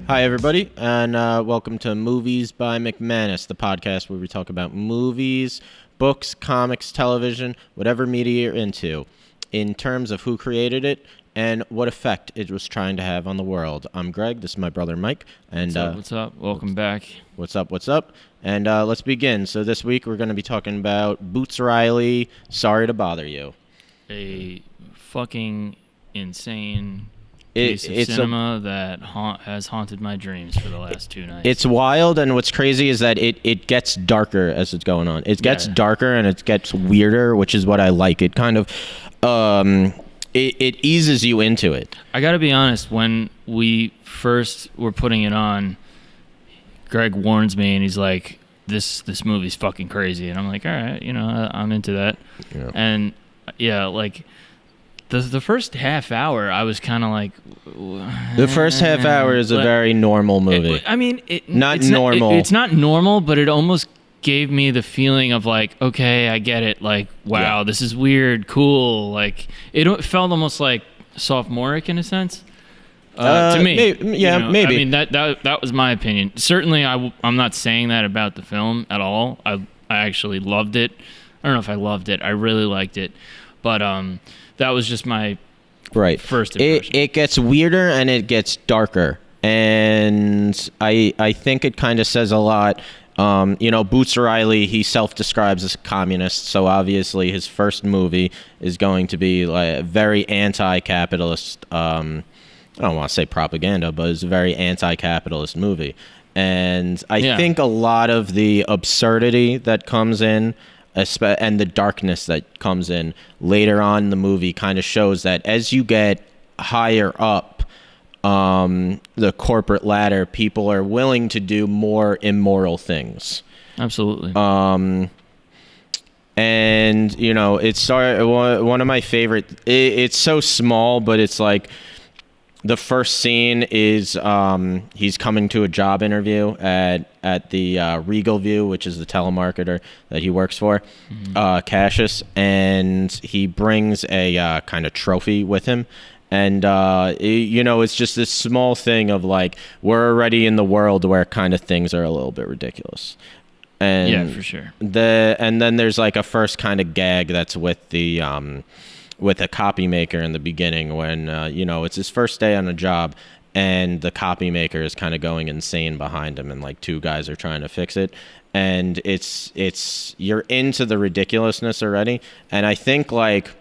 Hi, everybody, and welcome to Movies by McManus, the podcast where we talk about movies, books, comics, television, whatever media you're into, in terms of who created it and what effect it was trying to have on the world. I'm Greg. This is my brother, Mike. And what's up? Welcome back. What's up? And let's begin. So this week we're going to be talking about Boots Riley, Sorry to Bother You. A fucking insane piece of cinema that has haunted my dreams for the last 2 nights. It's wild, and what's crazy is that it gets darker as it's going on. It gets darker and it gets weirder, which is what I like. It kind of it eases you into it. I gotta be honest, when we first were putting it on, Greg warns me and he's like, this movie's fucking crazy, and I'm like, all right, I'm into that. Yeah. And like the first half hour, I was kind of like... The first half hour is a very normal movie. It's not normal, but it almost gave me the feeling of like, okay, I get it. Like, wow, This is weird, cool. Like, it felt almost like sophomoric in a sense. To me. Maybe. I mean, that was my opinion. Certainly, I'm not saying that about the film at all. I actually loved it. I don't know if I loved it. I really liked it. But that was just my first impression. It gets weirder and it gets darker. And I think it kind of says a lot. Boots Riley, he self-describes as a communist, so obviously his first movie is going to be like very anti-capitalist. I don't want to say propaganda, but it's a very anti-capitalist movie. And I think a lot of the absurdity that comes in, and the darkness that comes in later on in the movie, kind of shows that as you get higher up the corporate ladder, people are willing to do more immoral things. Absolutely. And it's one of my favorite. It's so small, but it's like the first scene is he's coming to a job interview at the Regal View, which is the telemarketer that he works for, Cassius, and he brings a kind of trophy with him. And, it's just this small thing of like, we're already in the world where kind of things are a little bit ridiculous. And yeah, for sure. And then there's like a first kind of gag that's with with a copy maker in the beginning when, it's his first day on a job and the copy maker is kind of going insane behind him and like 2 guys are trying to fix it. And you're into the ridiculousness already. And I think like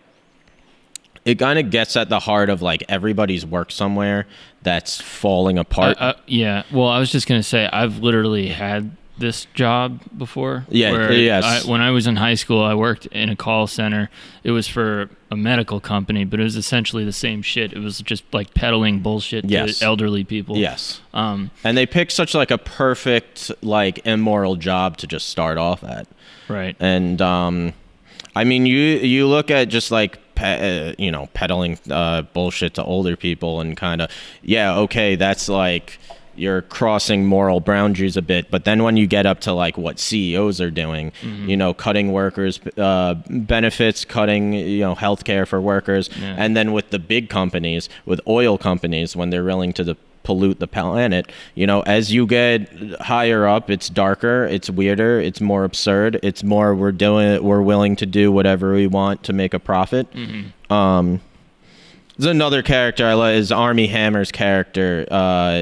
it kind of gets at the heart of like everybody's work somewhere that's falling apart. Yeah. Well, I was just going to say, I've literally had this job before. Yeah. Yes. When I was in high school, I worked in a call center. It was for a medical company, but it was essentially the same shit. It was just like peddling bullshit to elderly people. Yes. And they picked such like a perfect like immoral job to just start off at. Right. And you look at just like peddling bullshit to older people and kind of that's like you're crossing moral boundaries a bit. But then when you get up to like what CEOs are doing, cutting workers benefits, cutting healthcare for workers, and then with the big companies, with oil companies, when they're willing to pollute the planet, as you get higher up, it's darker, it's weirder, it's more absurd, it's more we're willing to do whatever we want to make a profit. There's another character I like. Is Armie Hammer's character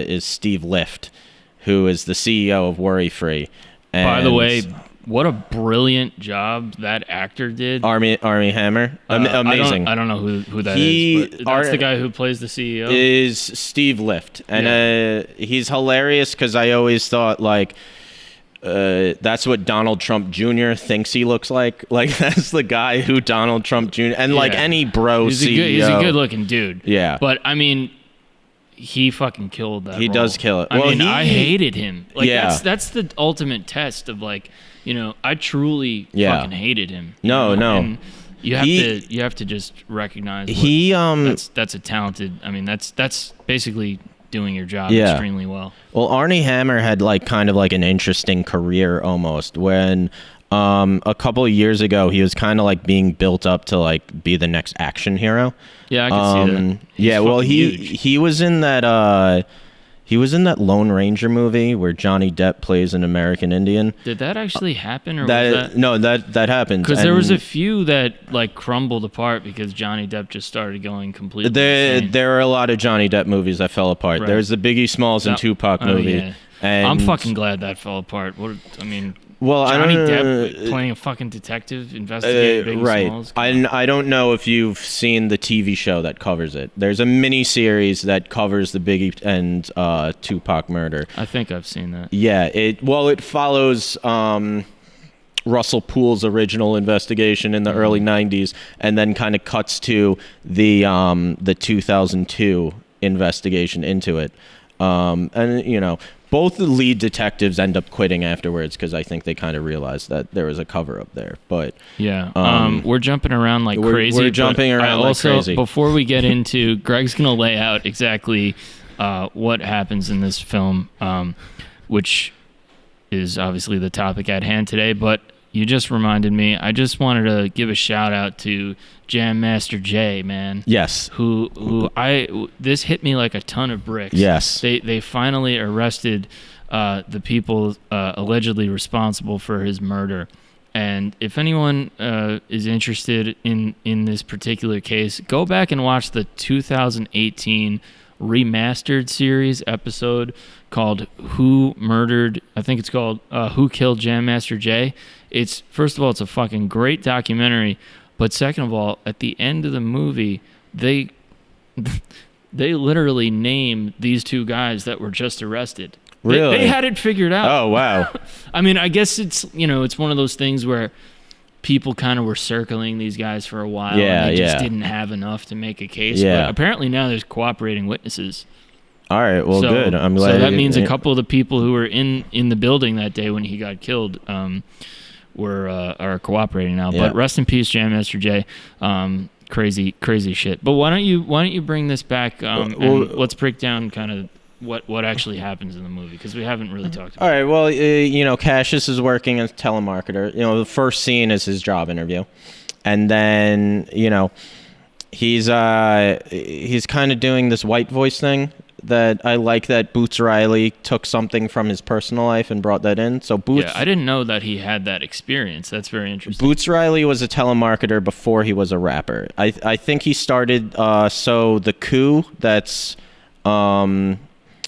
is Steve Lift, who is the CEO of Worry Free. And by the way, what a brilliant job that actor did. Armie Hammer, amazing. I don't know who that is. But that's the guy who plays the CEO. Is Steve Lift, and he's hilarious because I always thought like. That's what Donald Trump Jr. thinks he looks like. Like, that's the guy who Donald Trump Jr. And, like, any bro CEO. He's a good-looking dude. Yeah. But, I mean, he fucking killed that He role. does kill it. I hated him. Like, that's the ultimate test of, like, I truly fucking hated him. No. And you have to just recognize that's a talented... I mean, that's basically... doing your job extremely well. Well, Armie Hammer had like kind of like an interesting career almost when a couple of years ago he was kind of like being built up to like be the next action hero. Yeah, I can see that. He was in that He was in that Lone Ranger movie where Johnny Depp plays an American Indian. Did that actually happen, or that, was that? No, that happened. Because there was a few that like crumbled apart because Johnny Depp just started going completely insane. There are a lot of Johnny Depp movies that fell apart. Right. There's the Biggie Smalls and Tupac movie. Yeah. And I'm fucking glad that fell apart. Johnny I don't Depp playing a fucking detective investigating Biggie right. Smalls. I don't know if you've seen the TV show that covers it. There's a mini series that covers the Biggie and Tupac murder. I think I've seen that. Yeah, it follows Russell Poole's original investigation in the early '90s, and then kind of cuts to the 2002 investigation into it. And both the lead detectives end up quitting afterwards because I think they kind of realized that there was a cover up there. But yeah, we're jumping around like crazy. We're jumping around like crazy. Before we get into, Greg's gonna lay out exactly what happens in this film, which is obviously the topic at hand today. But you just reminded me. I just wanted to give a shout out to Jam Master Jay, man. Yes. This hit me like a ton of bricks. Yes. They finally arrested the people allegedly responsible for his murder. And if anyone is interested in this particular case, go back and watch the 2018 remastered series episode called Who Murdered, I think it's called Who Killed Jam Master Jay. First of all, it's a fucking great documentary, but second of all, at the end of the movie, they literally name these two guys that were just arrested. Really? They had it figured out. Oh, wow. I mean, I guess it's one of those things where people kind of were circling these guys for a while, and they just didn't have enough to make a case. Yeah. But apparently now there's cooperating witnesses. All right, well, good. I'm glad. So that means a couple of the people who were in the building that day when he got killed are cooperating now. Yeah. But rest in peace, Jam Master Jay. Crazy shit. But why don't you bring this back and let's break down kind of what actually happens in the movie, because we haven't really talked about it. All right, well, Cassius is working as a telemarketer. The first scene is his job interview. And then, he's kind of doing this white voice thing that I like, that Boots Riley took something from his personal life and brought that in. So Boots, I didn't know that he had that experience. That's very interesting. Boots Riley was a telemarketer before he was a rapper. I think he started so the Coup, that's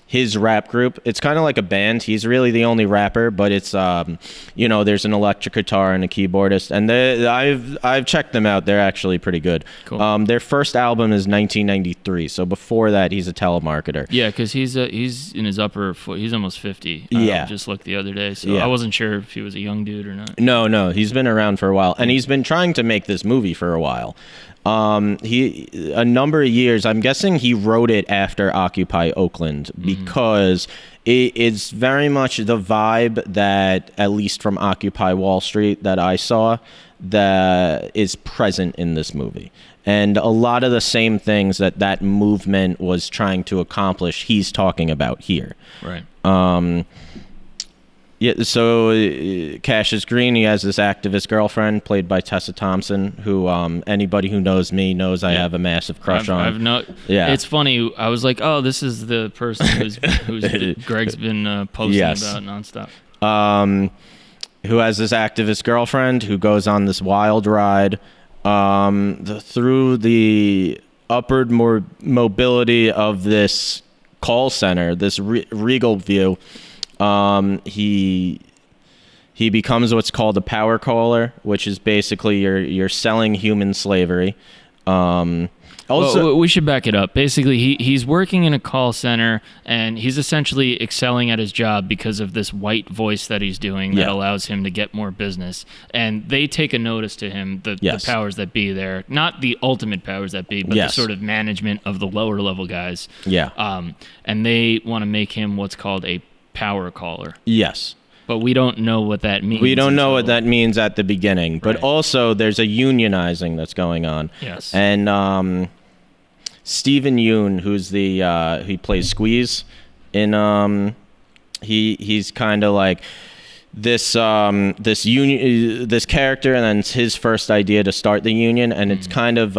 his rap group. It's kind of like a band. He's really the only rapper, but it's there's an electric guitar and a keyboardist, and I've checked them out. They're actually pretty good. Cool. Their first album is 1993, so before that he's a telemarketer. Yeah, because he's in his he's almost 50. Just looked the other day, so I wasn't sure if he was a young dude or not. No, he's been around for a while, and he's been trying to make this movie for a while. A number of years, I'm guessing he wrote it after Occupy Oakland, because it's very much the vibe that, at least from Occupy Wall Street, that I saw, that is present in this movie. And a lot of the same things that movement was trying to accomplish, he's talking about here. Right. Yeah, so Cassius Green, he has this activist girlfriend played by Tessa Thompson, who anybody who knows me knows I have a massive crush on. It's funny. I was like, oh, this is the person who's Greg's been posting about nonstop. Who has this activist girlfriend who goes on this wild ride through the upward mobility of this call center, this Regal View. He becomes what's called a power caller, which is basically you're selling human slavery. We should back it up. Basically, he's working in a call center, and he's essentially excelling at his job because of this white voice that he's doing that allows him to get more business. And they take a notice to him, the powers that be there. Not the ultimate powers that be, but the sort of management of the lower level guys. Yeah. And they want to make him what's called a power caller. Yes. But we don't know what that means. We don't know what that means at the beginning. But also, there's a unionizing that's going on. Yes. And Stephen Yoon, who's he plays Squeeze in he's kind of like this character, and then it's his first idea to start the union, and it's kind of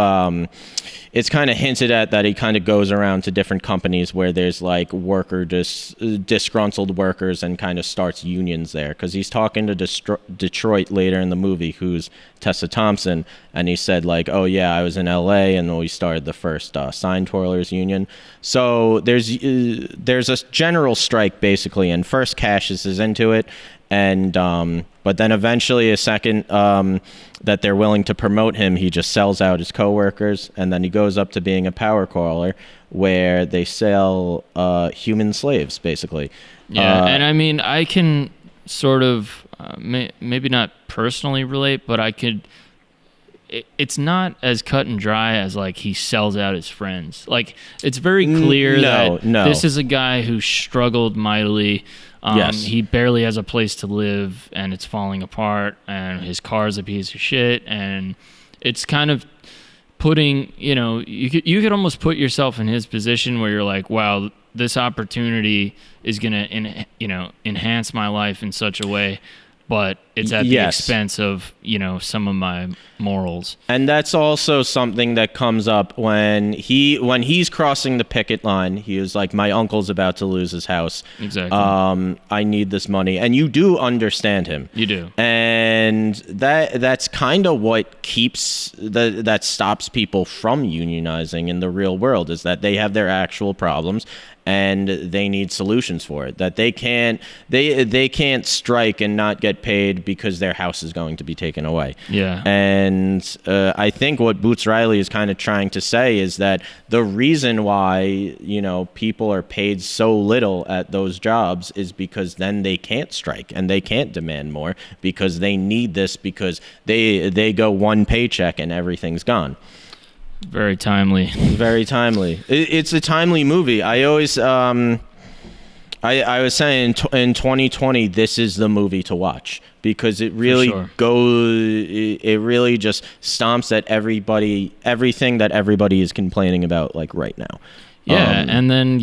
it's kind of hinted at that he kind of goes around to different companies where there's like disgruntled workers and kind of starts unions there, because he's talking to Detroit later in the movie, who's Tessa Thompson, and he said like, oh yeah, I was in LA and we started the first sign twirlers union. So there's a general strike basically, and first Cassius is into it, and but then eventually a second that they're willing to promote him, he just sells out his coworkers, and then he goes up to being a power crawler where they sell human slaves basically. Yeah, and I mean, I can sort of maybe not personally relate, but I could. It's not as cut and dry as like he sells out his friends. Like, it's very clear that this is a guy who struggled mightily. Yes. He barely has a place to live, and it's falling apart, and his car's a piece of shit, and it's kind of putting, you could almost put yourself in his position where you're like, wow, this opportunity is going to, enhance my life in such a way, but it's at the expense of, some of my morals. And that's also something that comes up when he's crossing the picket line. He was like, my uncle's about to lose his house. Exactly. I need this money. And you do understand him. You do. And that's kind of what that stops people from unionizing in the real world, is that they have their actual problems and they need solutions for it. That they can't strike and not get paid because their house is going to be taken away. Yeah. And I think what Boots Riley is kind of trying to say is that the reason why, people are paid so little at those jobs is because then they can't strike and they can't demand more, because they need this, because they go one paycheck and everything's gone. Very timely. Very timely. It's a timely movie. I always, I was saying in 2020, this is the movie to watch, because it really it really just stomps at everything that everybody is complaining about, like right now. Yeah, and then,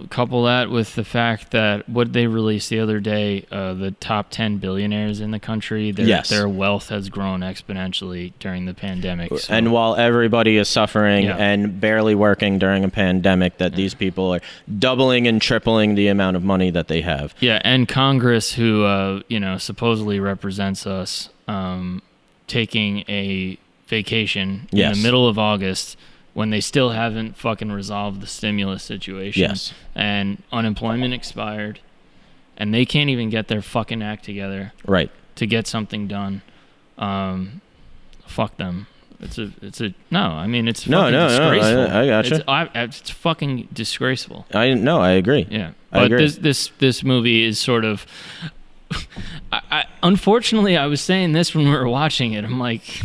couple that with the fact that what they released the other day, the top 10 billionaires in the country, their wealth has grown exponentially during the pandemic. So. And while everybody is suffering and barely working during a pandemic, that these people are doubling and tripling the amount of money that they have. Yeah, and Congress, who, supposedly represents us, taking a vacation in the middle of August, when they still haven't fucking resolved the stimulus situation. Yes. And unemployment expired, and they can't even get their fucking act together. Right. To get something done. Fuck them. It's fucking disgraceful. I gotcha. It's fucking disgraceful. I agree. Yeah. I agree. This movie is sort of unfortunately, I was saying this when we were watching it. I'm like,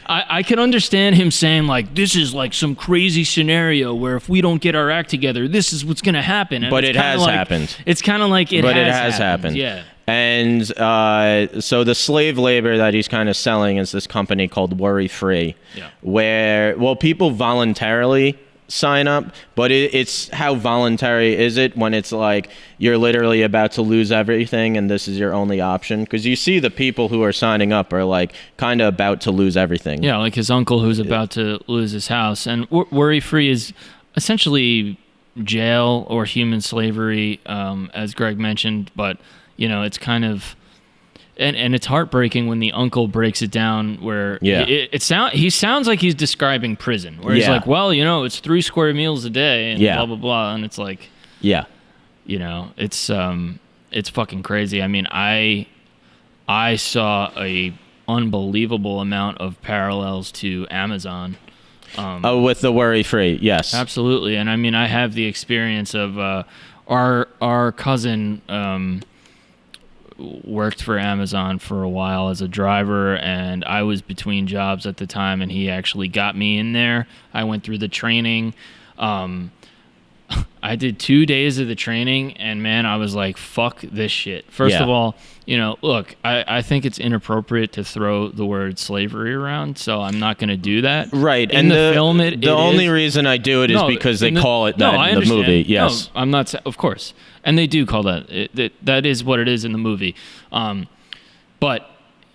I can understand him saying, like, this is like some crazy scenario where if we don't get our act together, this is what's going to happen. And but it has happened. It's kind of like it has happened. Yeah. And so the slave labor that he's kind of selling is this company called Worry Free, where, people voluntarily sign up, but it's how voluntary is it when it's like you're literally about to lose everything and this is your only option? Because you see the people who are signing up are like kind of about to lose everything. Yeah, like his uncle who's about to lose his house. And Worry Free is essentially jail or human slavery, as Greg mentioned, but it's kind of and it's heartbreaking when the uncle breaks it down where he sounds like he's describing prison, where he's like, well, it's 3 square meals a day and blah blah blah, and it's like, it's fucking crazy. I mean, I saw a unbelievable amount of parallels to Amazon. With the Worry Free, yes, absolutely. And I mean, I have the experience of our cousin worked for Amazon for a while as a driver, and I was between jobs at the time, and he actually got me in there. I went through the training. I did 2 days of the training, and man, I was like, fuck this shit. First of all, look, I think it's inappropriate to throw the word slavery around, so I'm not going to do that. Right. In the film, the only reason I do it is because they call it that in the movie. Yes. No, I'm not, of course. And they do call that. That is what it is in the movie. But,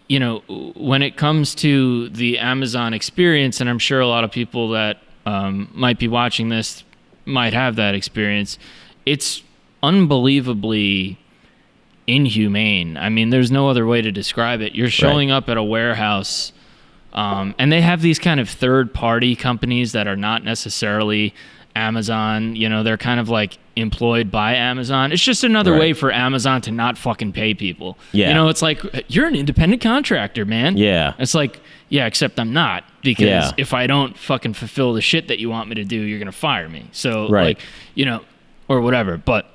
when it comes to the Amazon experience, and I'm sure a lot of people that might be watching this might have that experience. It's unbelievably inhumane. I mean, there's no other way to describe it. You're showing up at a warehouse, and they have these kind of third-party companies that are not necessarily Amazon. You know, they're kind of like employed by Amazon. It's just another way for Amazon to not fucking pay people. Yeah. You know, it's like, you're an independent contractor, man. Yeah. It's like, yeah, except I'm not, because if I don't fucking fulfill the shit that you want me to do, you're going to fire me. So, like, you know, or whatever. But,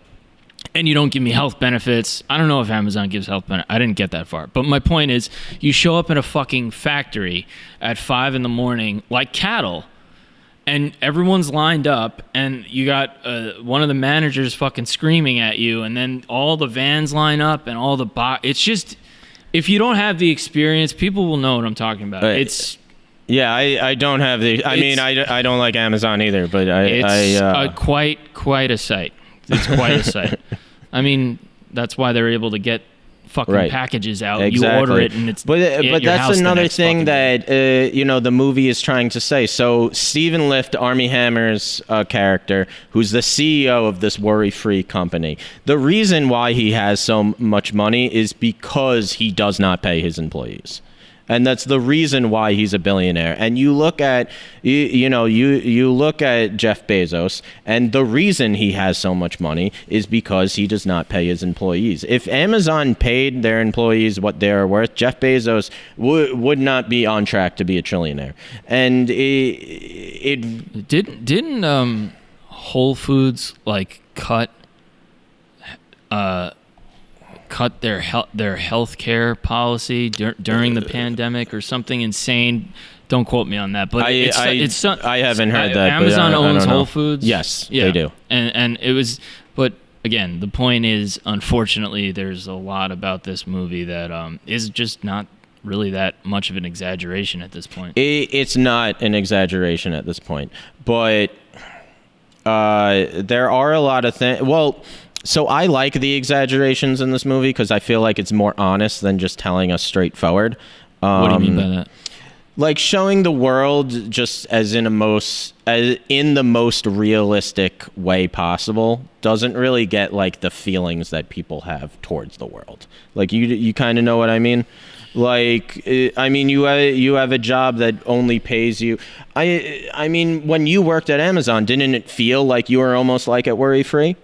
and you don't give me health benefits. I don't know if Amazon gives health benefits. I didn't get that far. But my point is, you show up in a fucking factory at 5 a.m. like cattle, and everyone's lined up, and you got one of the managers fucking screaming at you, and then all the vans line up, and all the it's just, if you don't have the experience, people will know what I'm talking about. It's I don't have the. I mean, I don't like Amazon either, but it's quite a sight. It's quite a sight. I mean, that's why they're able to get fucking packages out. Exactly. You order it, and it's but that's another thing that you know, the movie is trying to say. So Stephen Lift, Armie Hammer's character, who's the CEO of this worry-free company, the reason why he has so much money is because he does not pay his employees. And that's the reason why he's a billionaire. And you look at, you look at Jeff Bezos, and the reason he has so much money is because he does not pay his employees. If Amazon paid their employees what they are worth, Jeff Bezos would not be on track to be a trillionaire. And it didn't Whole Foods like cut their healthcare policy during the pandemic or something insane. Don't quote me on that, but I haven't heard that. Amazon owns Whole Foods. Yes, they do. And it was, but again, the point is, unfortunately, there's a lot about this movie that is just not really that much of an exaggeration at this point. It's not an exaggeration at this point, but there are a lot of things. Well, so I like the exaggerations in this movie because I feel like it's more honest than just telling us straightforward. What do you mean by that? Like showing the world just as in the most realistic way possible doesn't really get like the feelings that people have towards the world. Like you kind of know what I mean? Like, I mean, you have a job that only pays you. I mean, when you worked at Amazon, didn't it feel like you were almost like at Worry Free?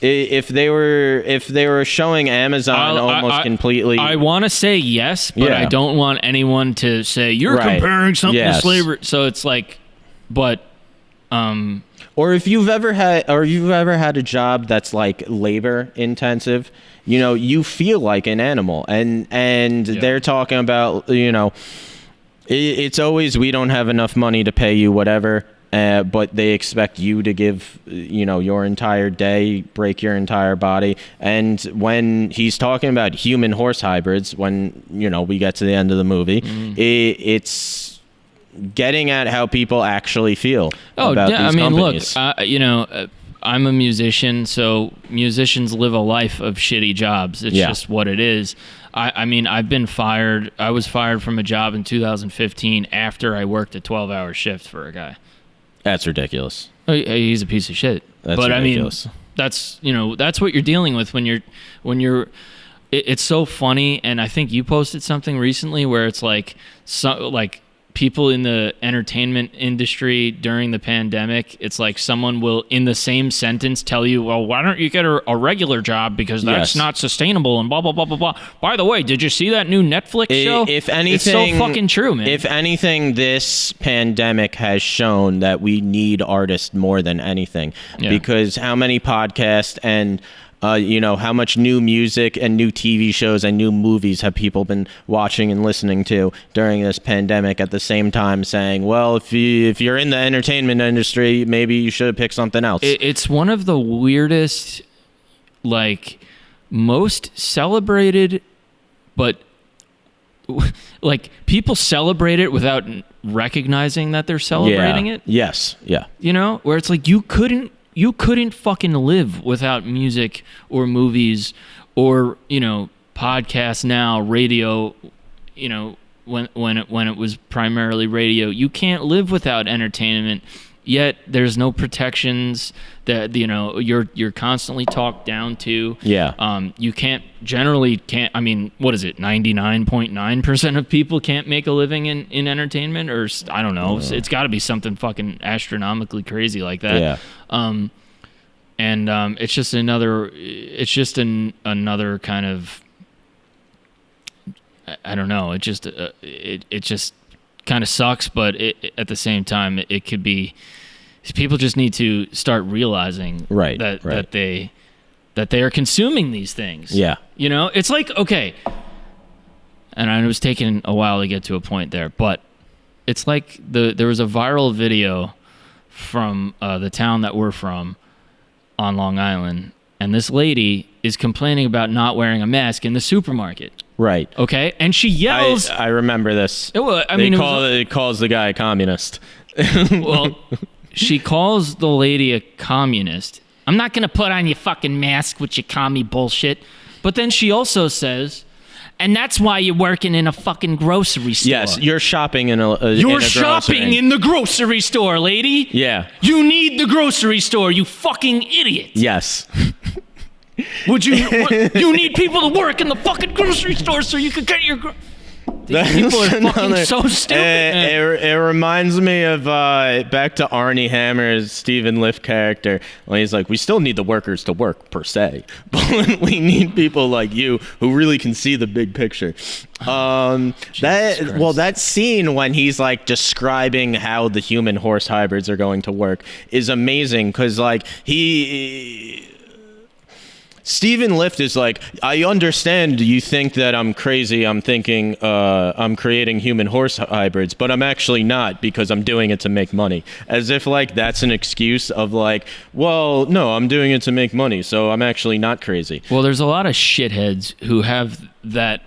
If they were showing Amazon almost completely, I want to say yes, but I don't want anyone to say you're comparing something to slavery. So it's like, but, or if you've ever had a job that's like labor intensive, you know, you feel like an animal, and they're talking about, you know, it's always, we don't have enough money to pay you whatever. But they expect you to give, you know, your entire day, break your entire body. And when he's talking about human horse hybrids, when, you know, we get to the end of the movie, it's getting at how people actually feel about these companies. Look, you know, I'm a musician, so musicians live a life of shitty jobs. It's just what it is. I mean, I've been fired. I was fired from a job in 2015 after I worked a 12-hour shift for a guy. That's ridiculous. He's a piece of shit. That's ridiculous. I mean, that's, you know, that's what you're dealing with when you're. It's so funny, and I think you posted something recently where it's like, people in the entertainment industry during the pandemic, it's like someone will, in the same sentence, tell you, well, why don't you get a regular job because that's not sustainable and blah, blah, blah, blah, blah. By the way, did you see that new Netflix show? If anything, it's so fucking true, man. If anything, this pandemic has shown that we need artists more than anything, because how many podcasts and you know, how much new music and new TV shows and new movies have people been watching and listening to during this pandemic, at the same time saying, well, if you're in the entertainment industry, maybe you should pick something else. It's one of the weirdest, like, most celebrated, but like, people celebrate it without recognizing that they're celebrating it. Yes. Yeah. You know, where it's like, you couldn't fucking live without music or movies or, you know, podcasts now, radio, you know, when it was primarily radio. You can't live without entertainment. Yet there's no protections that you're constantly talked down to. Yeah. You can't. I mean, what is it? 99.9% of people can't make a living in entertainment, or I don't know. It's got to be something fucking astronomically crazy like that. Yeah. It's just another. It's just another kind of. I don't know. It just kind of sucks, but at the same time, it could be. People just need to start realizing that they are consuming these things. Yeah, it's like, okay, and it was taking a while to get to a point there, but it's like there was a viral video from the town that we're from on Long Island, and this lady is complaining about not wearing a mask in the supermarket. Right. Okay. And she yells. I remember this. It calls the guy a communist. Well, she calls the lady a communist. I'm not going to put on your fucking mask with your commie bullshit. But then she also says, and that's why you're working in a fucking grocery store. Yes, you're shopping in a shopping in the grocery store, lady. Yeah. You need the grocery store, you fucking idiot. Yes. You need people to work in the fucking grocery store so you can get your. These people are fucking so stupid. It reminds me of back to Arnie Hammer's Stephen Liff character when he's like, we still need the workers to work per se, but we need people like you who really can see the big picture. That scene when he's like describing how the human horse hybrids are going to work is amazing because like Stephen Lift is like, I understand you think that I'm crazy. I'm thinking I'm creating human horse hybrids, but I'm actually not because I'm doing it to make money. As if like that's an excuse of like, well, no, I'm doing it to make money, so I'm actually not crazy. Well, there's a lot of shitheads who have that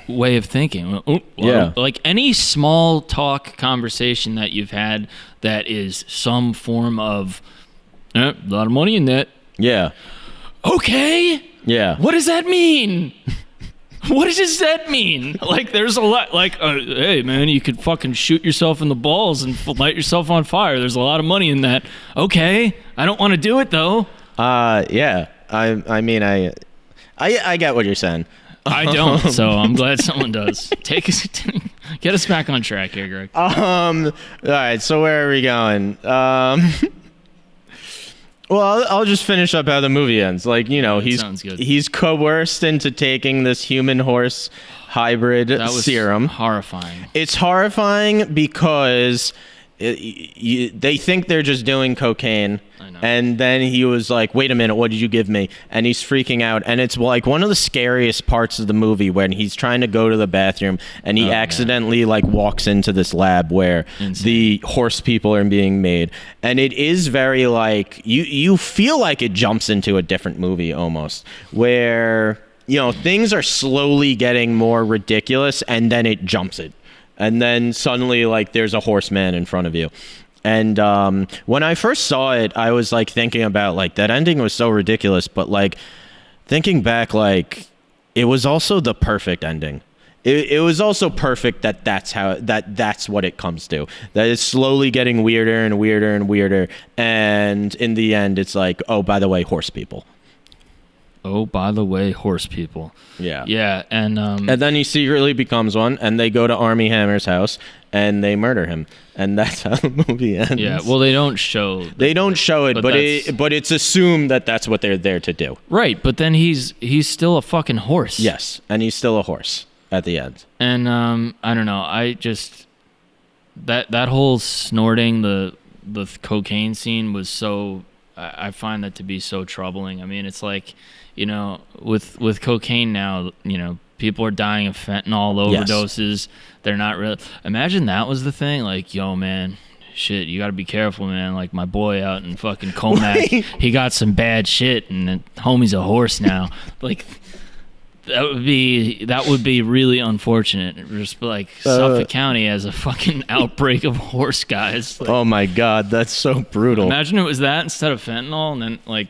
way of thinking. Yeah. Like any small talk conversation that you've had that is some form of a lot of money in that. Yeah. Okay. Yeah. What does that mean? What does that mean? Like, there's a lot. Like, hey, man, you could fucking shoot yourself in the balls and light yourself on fire. There's a lot of money in that. Okay. I don't want to do it though. Yeah. I mean, I get what you're saying. I don't. So I'm glad someone does. Get us back on track here, Greg. All right. So where are we going? Well, I'll just finish up how the movie ends. Like, he's coerced into taking this human horse hybrid serum. Horrifying. It's horrifying because they think they're just doing cocaine. I know. And then he was like, wait a minute, what did you give me? And he's freaking out. And it's like one of the scariest parts of the movie when he's trying to go to the bathroom and he accidentally like walks into this lab where the horse people are being made. And it is very like, you feel like it jumps into a different movie almost where, things are slowly getting more ridiculous and then it jumps it. And then suddenly, like, there's a horseman in front of you. And when I first saw it, I was, like, thinking about, like, that ending was so ridiculous. But, like, thinking back, like, it was also the perfect ending. It was also perfect that's what it comes to. That it's slowly getting weirder and weirder and weirder. And in the end, it's like, oh, by the way, horse people. Oh, by the way, horse people. Yeah. Yeah, and then he secretly becomes one, and they go to Armie Hammer's house, and they murder him, and that's how the movie ends. Yeah. Well, they don't show. They don't show it, but it's assumed that that's what they're there to do. Right, but then he's still a fucking horse. Yes, and he's still a horse at the end. And I don't know. I just that whole snorting the cocaine scene was so. I find that to be so troubling. I mean, it's like. With cocaine now, people are dying of fentanyl overdoses. Yes. They're not really. Imagine that was the thing. Like, yo, man, shit, you got to be careful, man. Like my boy out in fucking Comac, he got some bad shit, and the homie's a horse now. Like, that would be really unfortunate. Just like Suffolk County has a fucking outbreak of horse guys. Like, oh my God, that's so brutal. Imagine it was that instead of fentanyl, and then like.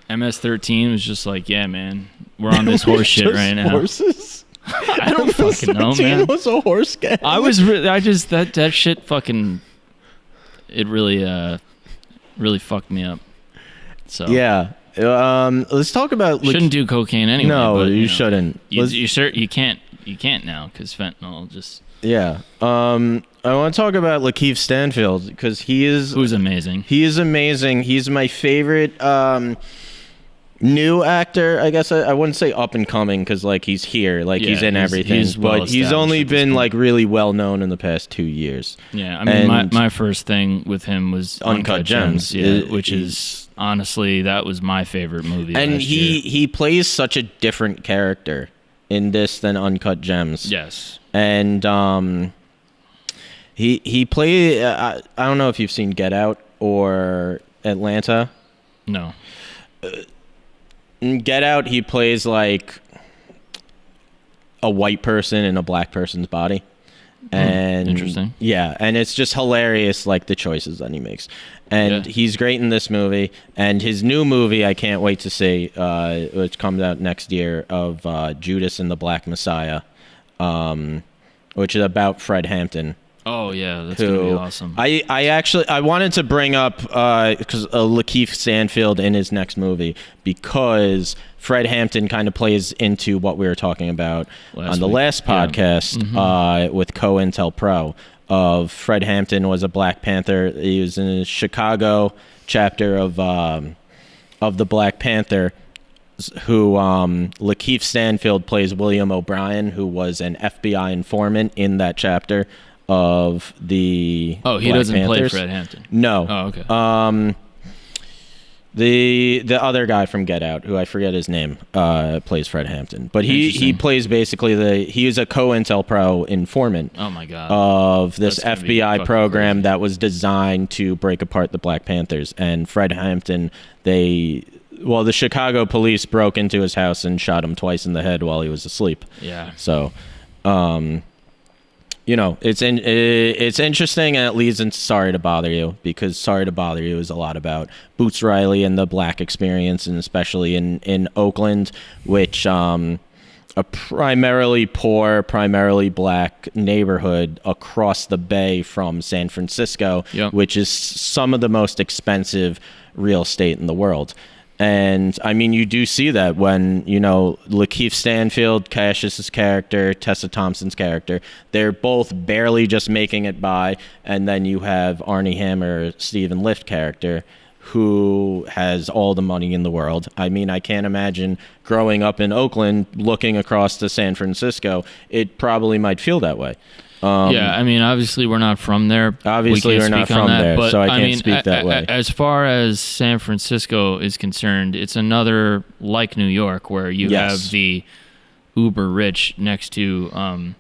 MS-13 was just like, yeah, man, we're on this horse shit right now. Horses? I don't fucking know, 17 man. was a horse gang. That shit fucking, it really fucked me up. So Yeah. Let's talk about... shouldn't do cocaine anyway. No, but, you shouldn't. You can't now because fentanyl just... Yeah. I want to talk about LaKeith Stanfield because who's amazing. He is amazing. He's my favorite new actor. I guess I wouldn't say up and coming because like he's here, like he's in everything. But he's only been like really well known in the past 2 years. Yeah, I mean, my first thing with him was Uncut Gems, which is honestly that was my favorite movie. And last year. he plays such a different character in this than Uncut Gems. Yes. And he played. I don't know if you've seen Get Out or Atlanta. No. In Get Out, he plays like a white person in a black person's body. And interesting. Yeah, and it's just hilarious, like the choices that he makes. And he's great in this movie. And his new movie, I can't wait to see, which comes out next year, of Judas and the Black Messiah, which is about Fred Hampton. Oh yeah, that's gonna be awesome. I wanted to bring up because LaKeith Stanfield in his next movie because Fred Hampton kind of plays into what we were talking about on the last podcast with COINTELPRO. Of Fred Hampton was a Black Panther. He was in the Chicago chapter of the Black Panther. Who LaKeith Stanfield plays William O'Brien, who was an FBI informant in that chapter of the he Black doesn't Panthers. play Fred Hampton. No. Oh, okay. The other guy from Get Out, who I forget his name, plays Fred Hampton. But he plays basically he is a COINTELPRO informant. Oh my god. Of this FBI program that was designed to break apart the Black Panthers. And Fred Hampton, the Chicago police broke into his house and shot him twice in the head while he was asleep. Yeah. So, it's interesting, and it leads into Sorry to Bother You, because Sorry to Bother You is a lot about Boots Riley and the black experience, and especially in Oakland, which a primarily poor, primarily black neighborhood across the bay from San Francisco, which is some of the most expensive real estate in the world. And I mean, you do see that when, LaKeith Stanfield, Cassius's character, Tessa Thompson's character, they're both barely just making it by. And then you have Arnie Hammer, Stephen Lift character, who has all the money in the world. I mean, I can't imagine growing up in Oakland, looking across to San Francisco. It probably might feel that way. I mean, obviously we're not from there. Obviously we're not from there, so I can't speak that way. As far as San Francisco is concerned, it's another, like New York, where you have the uber rich next to,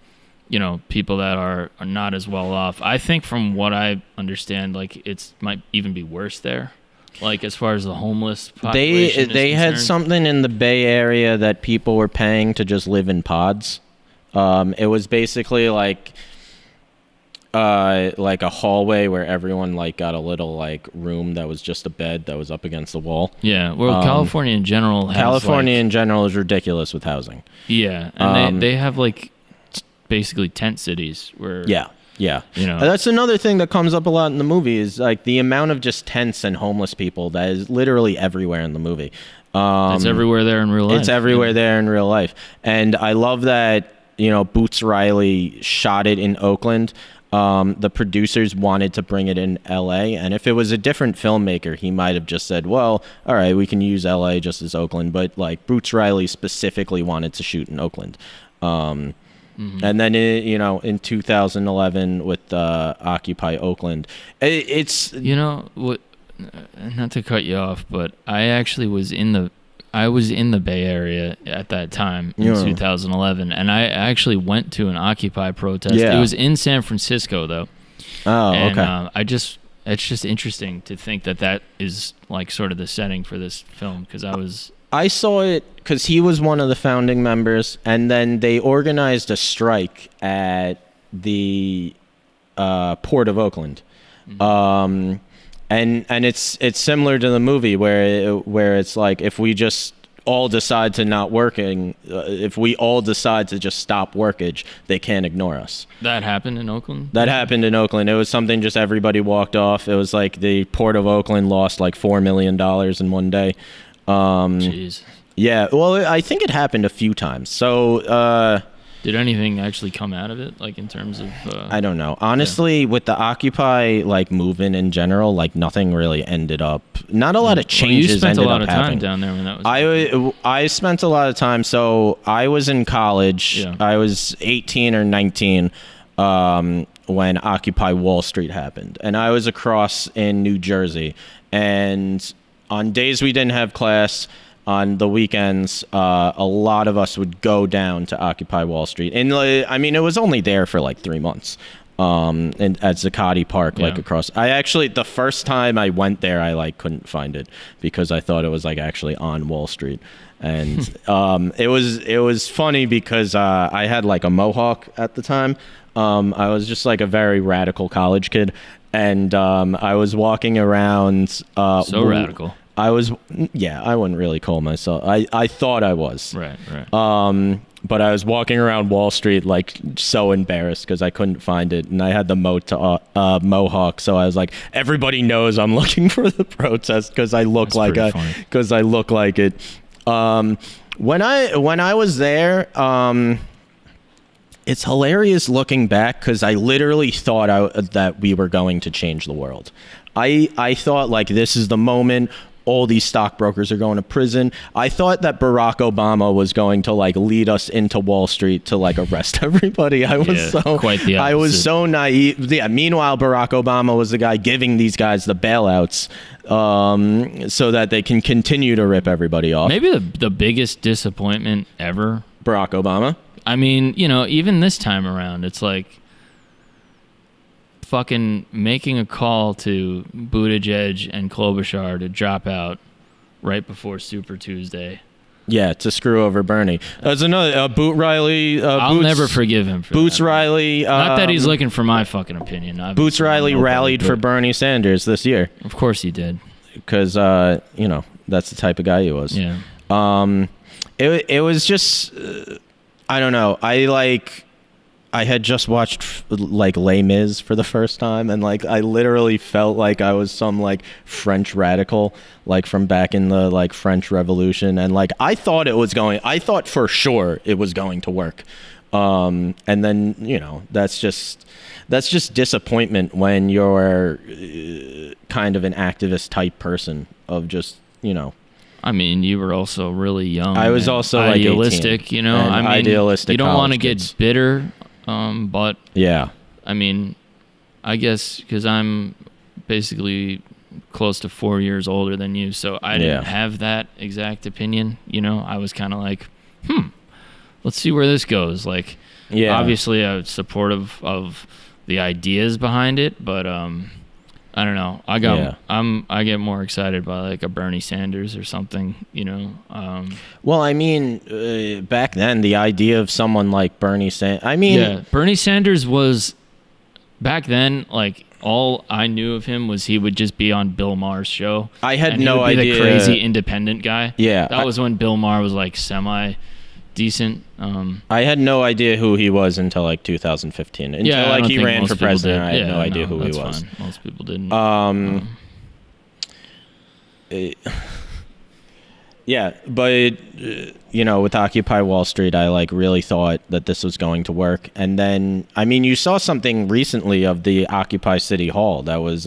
people that are not as well off. I think from what I understand, like might even be worse there. Like as far as the homeless population they had something in the Bay Area that people were paying to just live in pods. It was basically like a hallway where everyone like got a little like room that was just a bed that was up against the wall. Yeah, well, California in general is ridiculous with housing. Yeah, and they have like basically tent cities where that's another thing that comes up a lot in the movie is like the amount of just tents and homeless people that is literally everywhere in the movie. It's everywhere there in real life. It's everywhere there in real life, and I love that Boots Riley shot it in Oakland. The producers wanted to bring it in LA, and if it was a different filmmaker, he might have just said, well, all right, we can use LA just as Oakland, but like Boots Riley specifically wanted to shoot in Oakland. And then in 2011 with Occupy Oakland, it's what, not to cut you off, but I actually was in the Bay Area at that time in 2011, and I actually went to an Occupy protest. It was in San Francisco, though. Oh, and, okay. It's just interesting to think that is like sort of the setting for this film, because I saw it because he was one of the founding members, and then they organized a strike at the Port of Oakland. And it's similar to the movie where it's like if we just all decide to not working, if we all decide to just stop workage, they can't ignore us. That happened in Oakland? That happened in Oakland. It was something just everybody walked off. It was like the Port of Oakland lost like $4 million in one day. Jeez. Yeah, well, I think it happened a few times. So, did anything actually come out of it, like in terms of? I don't know. Honestly, with the Occupy like movement in general, like nothing really ended up. Not a lot of changes ended up happening. You spent a lot of time down there when that was. I spent a lot of time. So I was in college. Yeah. I was 18 or 19 when Occupy Wall Street happened, and I was across in New Jersey. And on days we didn't have class, on the weekends, a lot of us would go down to Occupy Wall Street. And I mean, it was only there for like 3 months. And at Zuccotti Park, like across. I actually, the first time I went there, I like couldn't find it because I thought it was like actually on Wall Street. And it was funny because I had like a mohawk at the time. I was just like a very radical college kid. And I was walking around. Radical. I wouldn't really call myself. I thought I was. Right. But I was walking around Wall Street like so embarrassed because I couldn't find it, and I had the mohawk. So I was like, everybody knows I'm looking for the protest because I look like it. When I was there, it's hilarious looking back because I literally thought that we were going to change the world. I thought like this is the moment. All these stockbrokers are going to prison. I thought that Barack Obama was going to like lead us into Wall Street to like arrest everybody. I was quite the opposite. I was so naive. Yeah. Meanwhile, Barack Obama was the guy giving these guys the bailouts so that they can continue to rip everybody off. Maybe the biggest disappointment ever. Barack Obama. I mean, even this time around, it's like fucking making a call to Buttigieg and Klobuchar to drop out right before Super Tuesday. Yeah, to screw over Bernie. There's another Boot Riley. I'll never forgive him for Boots that. Riley. Not that he's looking for my fucking opinion. Boots Riley rallied for Bernie Sanders this year. Of course he did. Because that's the type of guy he was. Yeah. It was just I don't know. I had just watched like Les Mis for the first time, and like I literally felt like I was some like French radical, like from back in the like French Revolution, and like I thought for sure it was going to work, and then that's just disappointment when you're kind of an activist type person of just I mean, you were also really young. I was also idealistic, like 18, I mean, idealistic. You don't want to get bitter. But yeah, I mean, I guess because I'm basically close to 4 years older than you, so I didn't have that exact opinion. I was kind of like, let's see where this goes. Like, obviously, I was supportive of the ideas behind it, but I don't know. I get more excited by like a Bernie Sanders or something, Well, I mean, back then the idea of someone like Bernie Sanders. Bernie Sanders was back then like all I knew of him was he would just be on Bill Maher's show. I had and no he would be idea. The crazy independent guy. Yeah, that was when Bill Maher was like semi decent. I had no idea who he was until like 2015. Until he ran for president, I had no idea who he was. Fine. Most people didn't. Yeah, but with Occupy Wall Street, I like really thought that this was going to work. And then, I mean, you saw something recently of the Occupy City Hall that was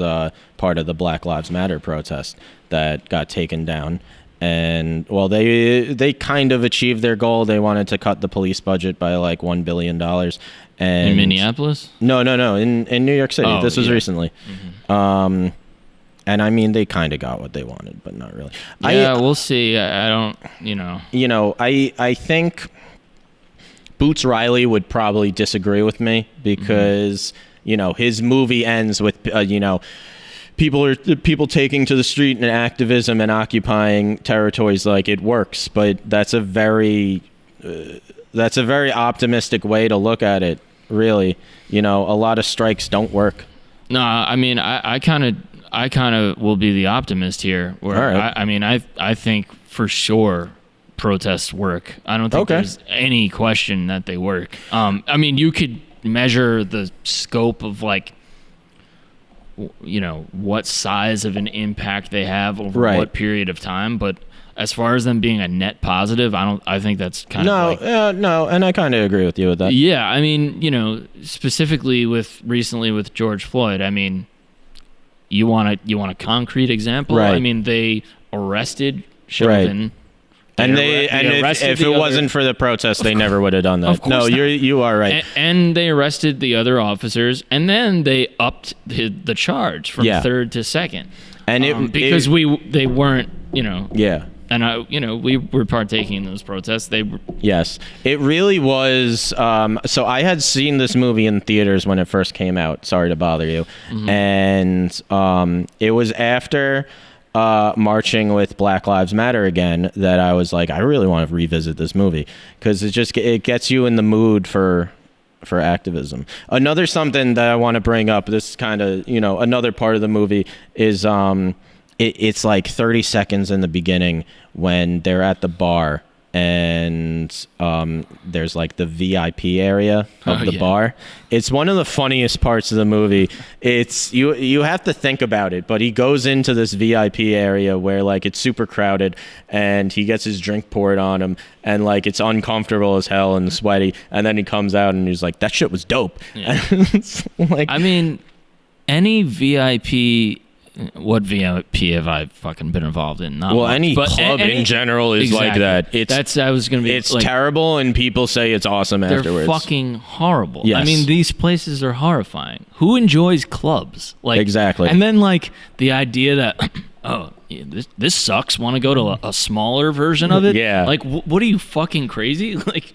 part of the Black Lives Matter protest that got taken down. And well, they kind of achieved their goal. They wanted to cut the police budget by like $1 billion. And in Minneapolis? No. In New York City. This was recently. Mm-hmm. And I mean, they kind of got what they wanted, but not really. Yeah, we'll see. I don't, I think Boots Riley would probably disagree with me because, his movie ends with, people taking to the street and activism and occupying territories like it works, but that's a very optimistic way to look at it. Really, a lot of strikes don't work. No, I mean, I kind of will be the optimist here. Where right. I think for sure protests work. I don't think Okay. there's any question that they work. I mean, you could measure the scope of like, you know, what size of an impact they have over Right. what period of time, but as far as them being a net positive, I think that's kind of like, no, and I kind of agree with you with that. yeah, I mean, you know, specifically recently with George Floyd, I mean, you want a concrete example? Right. I mean, they arrested Chauvin. Right. And if it wasn't for the protest, they never would have done that. Of course No, not. you are right. And they arrested the other officers, and then they upped the charge from third to second. And because they weren't, you know. Yeah. And we were partaking in those protests. Yes, it really was. So I had seen this movie in theaters when it first came out. Sorry to bother you. Mm-hmm. And it was after marching with Black Lives Matter again that I was like, I really want to revisit this movie because it gets you in the mood for activism. Another something that I want to bring up. This kind of another part of the movie is it's like 30 seconds in the beginning when they're at the bar and there's like the VIP area of the bar. It's one of the funniest parts of the movie. It's you have to think about it, but he goes into this VIP area where like it's super crowded and he gets his drink poured on him and like it's uncomfortable as hell and sweaty, and then he comes out and he's like, that shit was dope. Yeah. It's like, I mean, any VIP. What VIP have I fucking been involved in? Not much. Any club in general is like that. It's like, terrible, and people say it's awesome they're afterwards. fucking horrible. Yes. I mean, these places are horrifying. Who enjoys clubs? Like Exactly. And then like the idea that this sucks. Want to go to a smaller version of it? Yeah. Like what are you, fucking crazy? Like.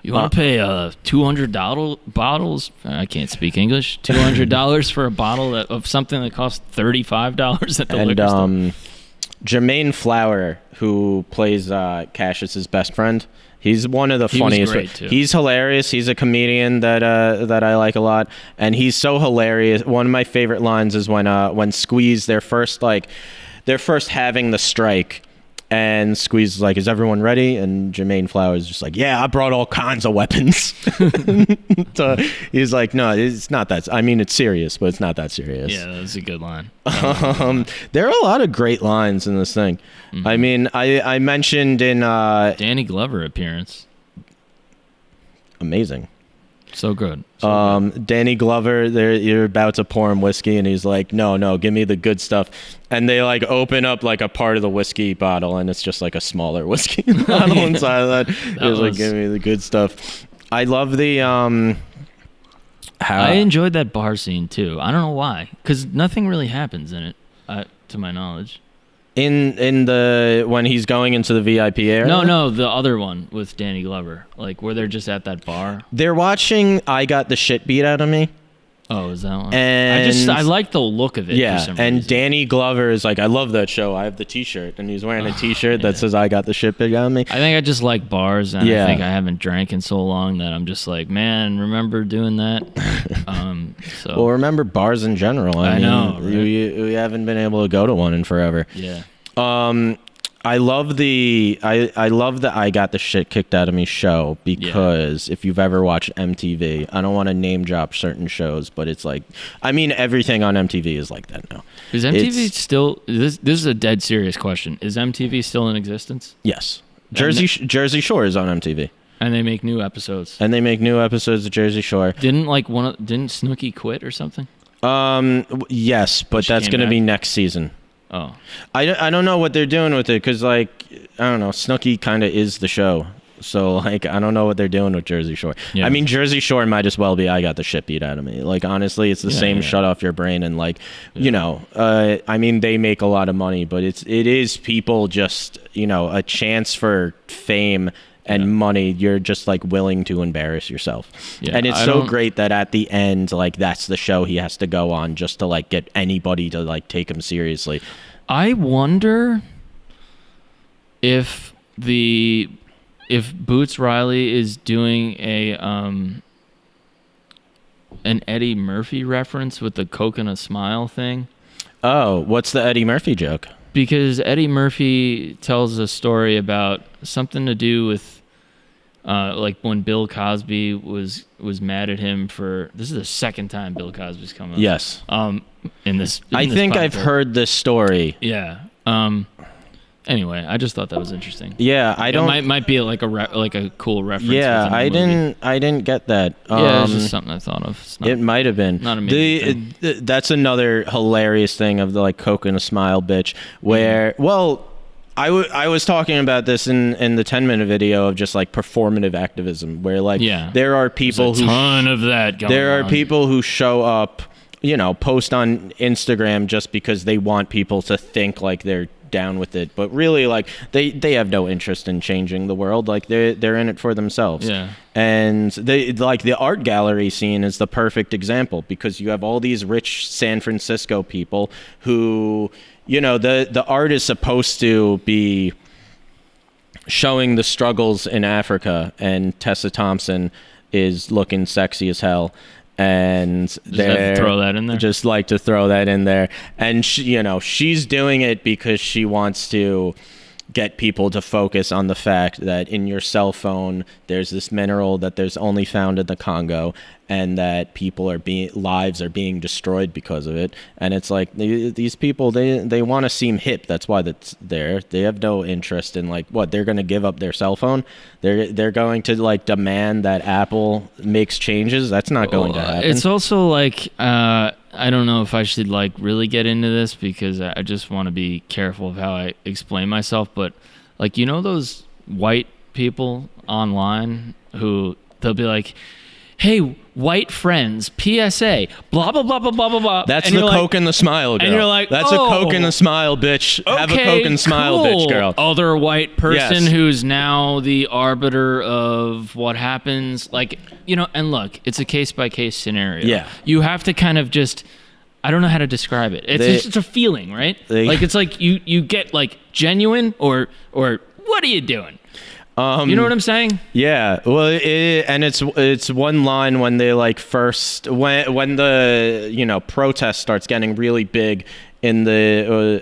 You want to pay $200 bottles? I can't speak English. $200 for a bottle of something that costs $35 at the liquor store. Jermaine Flower, who plays Cassius's best friend, he's one of the funniest. Was great too. He's hilarious. He's a comedian that I like a lot, and he's so hilarious. One of my favorite lines is when Squeeze they're first having the strike. And Squeeze is like, is everyone ready? And Jermaine Flowers is just like, yeah, I brought all kinds of weapons. So he's like, no, it's not that. I mean, it's serious, but it's not that serious. Yeah, that's a good line. There are a lot of great lines in this thing. Mm-hmm. I mean, I mentioned in... Danny Glover appearance. Amazing. So good. Danny Glover, you're about to pour him whiskey, and he's like, no, give me the good stuff. And they like open up like a part of the whiskey bottle, and it's just like a smaller whiskey bottle inside of that. He's like, give me the good stuff. I love the I enjoyed that bar scene too. I don't know why, because nothing really happens in it, to my knowledge. In the when he's going into the VIP area? No, the other one with Danny Glover, like where they're just at that bar. They're watching I Got the Shit Beat Out of Me. Oh, is that one? And I like the look of it. Yeah, for some and reason. Danny Glover is like, I love that show. I have the T-shirt, and he's wearing a T-shirt that says I Got the Shit Beat Out of Me. I think I just like bars, and Yeah. I think I haven't drank in so long that I'm just like, man, remember doing that? So Well, remember bars in general. I mean, know, right? you haven't been able to go to one in forever. yeah. I love the I Got the Shit Kicked Out of Me show because if you've ever watched MTV, I don't want to name drop certain shows, but it's like, I mean, everything on MTV is like that now. Is MTV still? This is a dead serious question. Is MTV still in existence? Yes. Jersey Shore is on MTV. And they make new episodes. And they make new episodes of Jersey Shore. Didn't Snooki quit or something? Yes, but that's going to be next season. Oh. I don't know what they're doing with it because, like, I don't know, Snooki kind of is the show. So, like, I don't know what they're doing with Jersey Shore. Yeah. I mean, Jersey Shore might as well be I Got the Shit Beat Out of Me. Like, honestly, it's the same shut off your brain. And, like, you know, I mean, they make a lot of money, but it is people just, you know, a chance for fame and money. You're just, like, willing to embarrass yourself. Yeah, and it's so great that at the end, like, that's the show he has to go on just to, like, get anybody to, like, take him seriously. I wonder if Boots Riley is doing an Eddie Murphy reference with the coconut smile thing. Oh, what's the Eddie Murphy joke? because Eddie Murphy tells a story about something to do with like when Bill Cosby was mad at him for, this is the second time Bill Cosby's come up. Yes. In this I think podcast. I've heard this story. Yeah. Anyway, I just thought that was interesting. Yeah, I don't. It might be like a cool reference. Yeah, I didn't get that. Yeah, it's just something I thought of. It's not, It might have been. Not a major thing. That's another hilarious thing of the like Coke and a smile bitch. Where I was talking about this in the 10-minute video of just like performative activism, where like there are people There's a ton of that going there are on. people who show up, post on Instagram just because they want people to think like they're down with it, but really like they have no interest in changing the world. Like they're in it for themselves. Yeah. And they like the art gallery scene is the perfect example, because you have all these rich San Francisco people who, the art is supposed to be showing the struggles in Africa, and Tessa Thompson is looking sexy as hell. And they throw that in there. Just like to throw that in there. And she, she's doing it because she wants to get people to focus on the fact that in your cell phone there's this mineral that there's only found in the Congo, and that lives are being destroyed because of it. And it's like these people, they want to seem hip. That's why that's there. They have no interest in like what they're going to give up their cell phone. They're going to like demand that Apple makes changes. That's not going to happen. It's also like I don't know if I should like really get into this, because I just want to be careful of how I explain myself. But like, those white people online who they'll be like, hey, white friends, PSA, blah, blah, blah, blah, blah, blah, blah. That's the Coke and the smile girl. And you're like, that's a Coke and the smile bitch. Have a Coke and smile bitch girl. Other white person Yes. who's now the arbiter of what happens. Like, and look, it's a case-by-case scenario. Yeah. You have to kind of just, I don't know how to describe it. It's just a feeling, right? Like, it's like you get like genuine or what are you doing? You know what I'm saying? Yeah. Well, and it's one line when they like first when the protest starts getting really big in the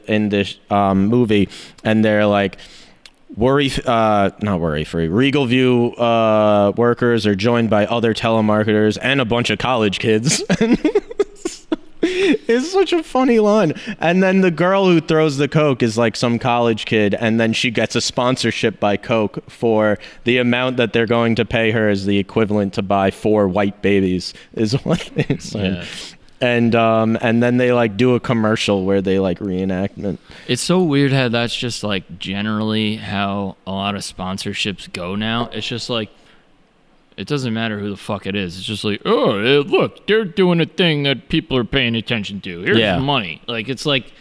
movie, and they're like not worry free. Regal View workers are joined by other telemarketers and a bunch of college kids. It's such a funny line. And then the girl who throws the Coke is like some college kid, and then she gets a sponsorship by Coke for the amount that they're going to pay her as the equivalent to buy 4 white babies, is what they say. Yeah. And then they like do a commercial where they like reenactment. It's so weird how that's just like generally how a lot of sponsorships go now. It's just like, it doesn't matter who the fuck it is. It's just like, oh, look, they're doing a thing that people are paying attention to. Here's the money. Like, it's like,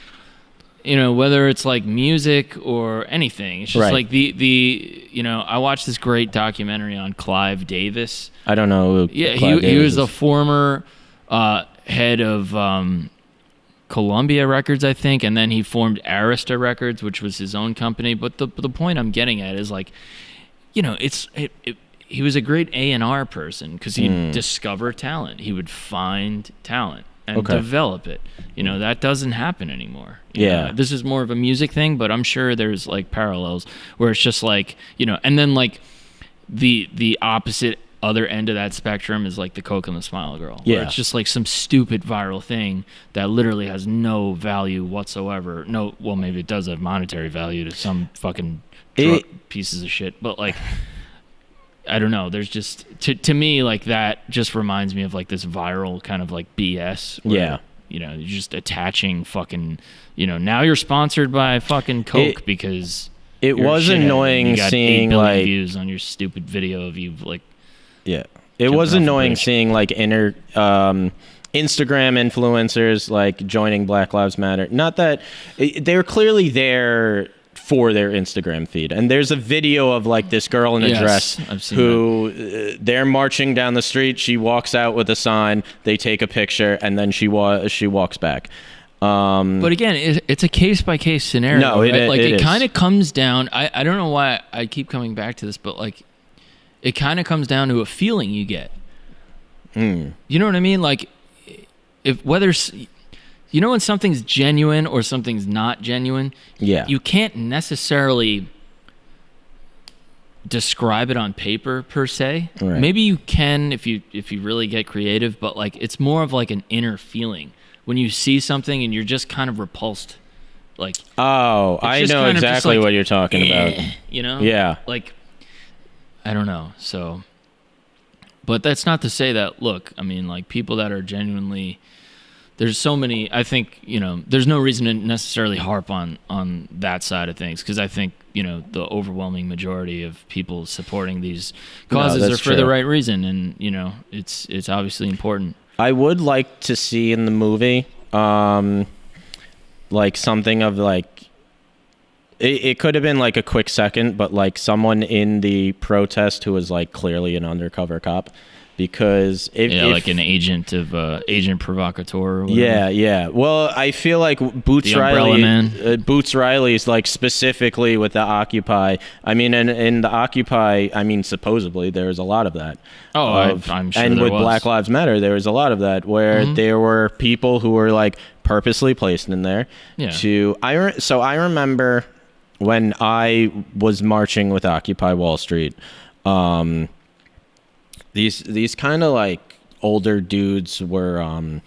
whether it's like music or anything. It's just like I watched this great documentary on Clive Davis. I don't know. He was the former head of Columbia Records, I think, and then he formed Arista Records, which was his own company. But the point I'm getting at is like, he was a great A&R person, because he'd discover talent. He would find talent and develop it. That doesn't happen anymore. You know, this is more of a music thing, but I'm sure there's like parallels where it's just like, and then like the opposite other end of that spectrum is like the Coke and the Smile girl. Where it's just like some stupid viral thing that literally has no value whatsoever. No, well, maybe it does have monetary value to some fucking pieces of shit, but like, I don't know. There's just to me like that just reminds me of like this viral kind of like BS. Where, you're just attaching fucking. Now you're sponsored by fucking Coke because it was annoying you got seeing 8 billion like views on your stupid video of you like. Yeah, it was annoying seeing like Instagram influencers like joining Black Lives Matter. Not that they're clearly there for their Instagram feed, and there's a video of like this girl in a dress who they're marching down the street. She walks out with a sign, they take a picture, and then she walks back. But again, it's a case-by-case scenario. No, it kind of comes down. I don't know why I keep coming back to this, but like it kind of comes down to a feeling you get. You know what I mean? Like if whether you know when something's genuine or something's not genuine? Yeah. You can't necessarily describe it on paper per se. Right. Maybe you can if you really get creative, but like it's more of like an inner feeling when you see something and you're just kind of repulsed. Like, oh, I know exactly what you're talking about. You know? Yeah. Like, I don't know. So, but that's not to say that, look, I mean, like people that are genuinely, there's so many, I think, you know, there's no reason to necessarily harp on that side of things, because I think, you know, the overwhelming majority of people supporting these causes are for the right reason, and, you know, it's obviously important. I would like to see in the movie, like something of like, it could have been like a quick second, but like someone in the protest who was like clearly an undercover cop. Because if like an agent provocateur or whatever. Yeah. Well, I feel like Boots Riley is like specifically with the Occupy. I mean, in the Occupy, I mean, supposedly there was a lot of that. I'm sure. And there with was. Black Lives Matter, there was a lot of that where there were people who were like purposely placed in there so I remember when I was marching with Occupy Wall Street, these kind of like older dudes were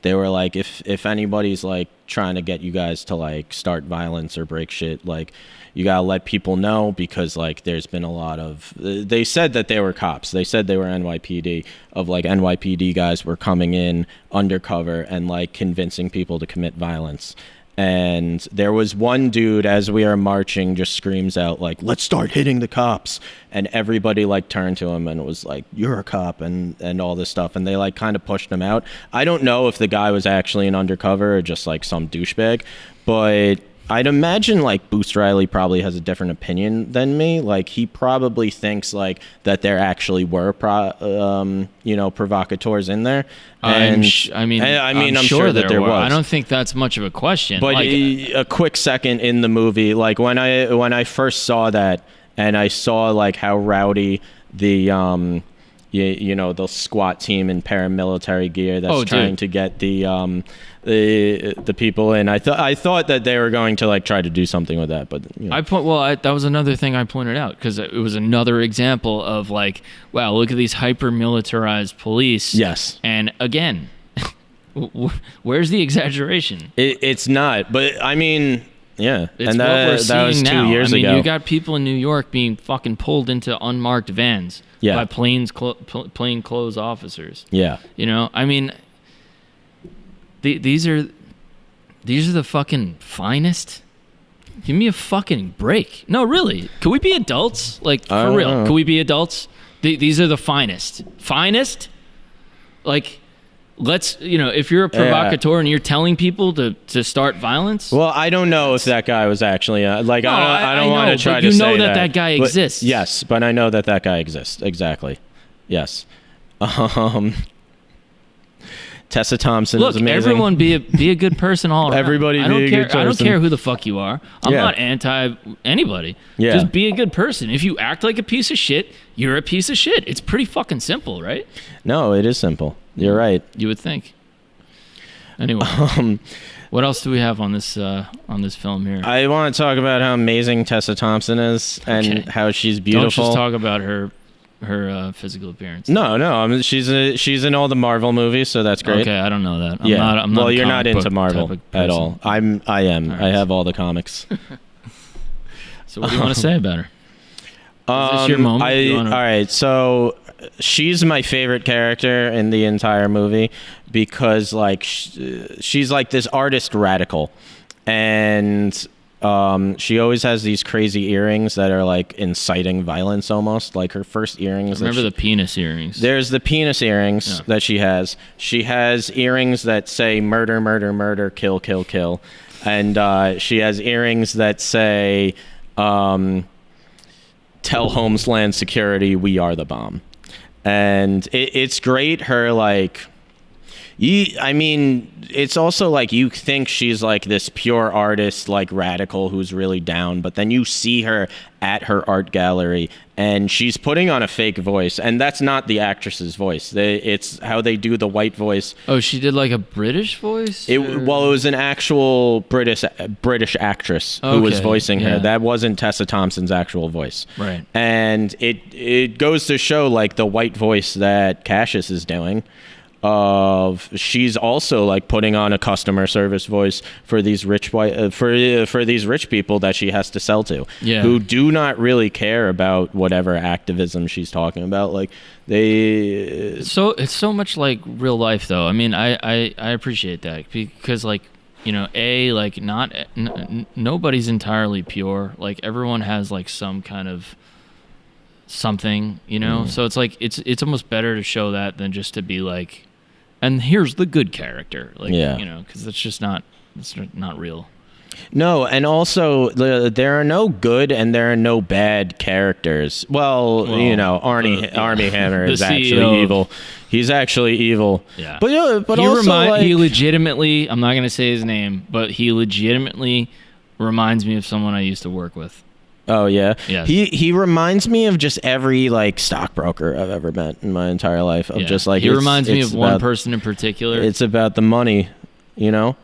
they were like, if anybody's like trying to get you guys to like start violence or break shit, like you gotta let people know, because like there's been a lot of, they said that they were cops, they said they were NYPD, of like NYPD guys were coming in undercover and like convincing people to commit violence. And there was one dude, as we are marching, just screams out like, let's start hitting the cops. And everybody like turned to him and it was like, you're a cop and all this stuff. And they like kind of pushed him out. I don't know if the guy was actually an undercover or just like some douchebag, but I'd imagine like Boots Riley probably has a different opinion than me. Like he probably thinks like that there actually were provocateurs in there. And I'm sure that there was. I don't think that's much of a question. But like, a quick second in the movie, like when I first saw that and I saw like how rowdy the the SWAT team in paramilitary gear that's trying to get the people in. I thought that they were going to like try to do something with that, but you know. That was another thing I pointed out, because it was another example of like, wow, look at these hyper militarized police. Yes. And again, where's the exaggeration? It's not, but I mean, yeah, it's and what we're seeing that was 2 now. years ago. ago. You got people in New York being fucking pulled into unmarked vans by plainclothes officers. Yeah, you know, I mean, these are the fucking finest. Give me a fucking break. No, really. Can we be adults? Like, for real. Can we be adults? These are the finest. Finest? Like, let's, if you're a provocateur and you're telling people to start violence. Well, I don't know if that guy was actually, I don't want to try to say that. You know that guy exists. Yes, but I know that guy exists. Exactly. Yes. Tessa Thompson is amazing. Look, everyone be a good person all around. Everybody be a good person. I don't care who the fuck you are. I'm not anti anybody. Yeah. Just be a good person. If you act like a piece of shit, you're a piece of shit. It's pretty fucking simple, right? No, it is simple. You're right. You would think. Anyway, what else do we have on this film here? I want to talk about how amazing Tessa Thompson is and how she's beautiful. Don't just talk about her physical appearance. No. I mean, she's in all the Marvel movies, so that's great. Okay, I don't know that. I'm not well, you're not into Marvel at all. I am. Right. I have all the comics. So what do you want to say about her? Is this your moment? All right, so she's my favorite character in the entire movie because like she's like this artist radical, and she always has these crazy earrings that are like inciting violence almost. Like her first earrings. Remember the penis earrings? There's the penis earrings that she has. She has earrings that say murder, murder, murder, kill, kill, kill. And she has earrings that say tell Homeland Security we are the bomb. And it's great. Her like, I mean, it's also like you think she's like this pure artist, like radical, who's really down, but then you see her at her art gallery and she's putting on a fake voice, and that's not the actress's voice. It's how they do the white voice. Oh, she did like a British voice? Well, it was an actual British actress who was voicing her. That wasn't Tessa Thompson's actual voice. Right. And it goes to show like the white voice that Cassius is doing. She's also like putting on a customer service voice for these rich for these rich people that she has to sell to, who do not really care about whatever activism she's talking about. Like it's so much like real life, though. I mean, I appreciate that, because like, you know, like nobody's entirely pure. Like everyone has like some kind of something, you know. So it's like it's almost better to show that than just to be like, and here's the good character, like, you know, because it's not real. No, and also there are no good and there are no bad characters. Well, you know, Armie Hammer is actually evil. He's actually evil. Yeah, but also he legitimately, I'm not going to say his name, but he legitimately reminds me of someone I used to work with. Oh yeah. Yes. He reminds me of just every like stockbroker I've ever met in my entire life. Of just like he reminds me of one person in particular. It's about the money, you know.